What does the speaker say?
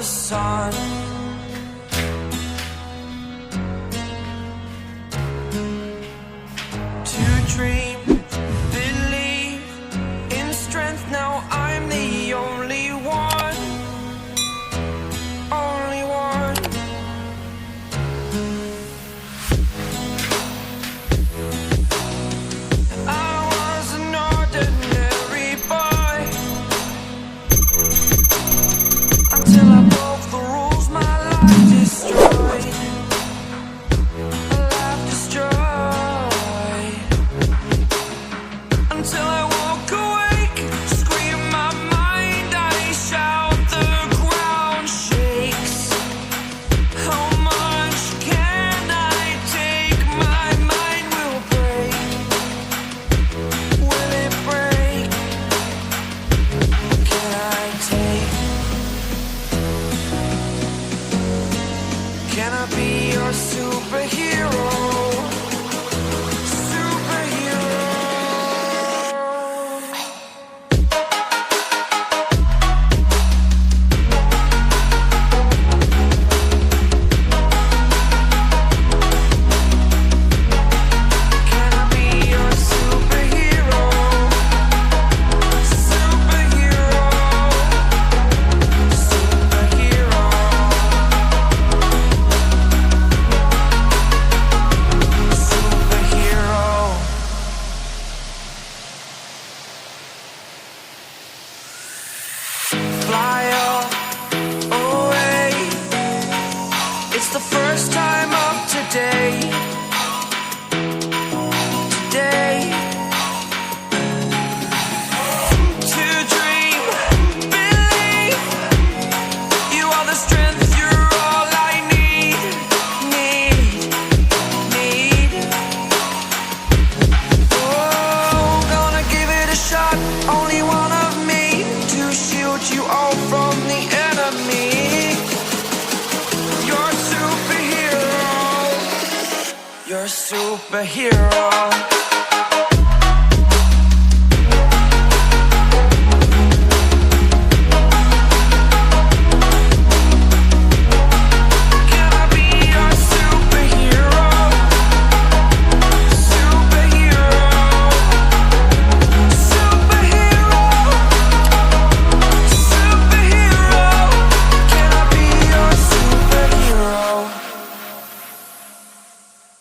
sun. To dream, believe in strength. Now I'm the only one, only one. I was an ordinary boy until I broke the rules. My life destroyed, a life destroyed. Until I walk awake, scream my mind, I shout, the ground shakes. How much can I take? My mind will break. Will it break? Can I take? Can I be your superhero? Fly away. It's the first time of today. Today. To dream, believe. You are the strength, you're all I need. Oh, gonna give it a shot. Only one of me to shield you all from the enemy. You're a superhero. You're a superhero.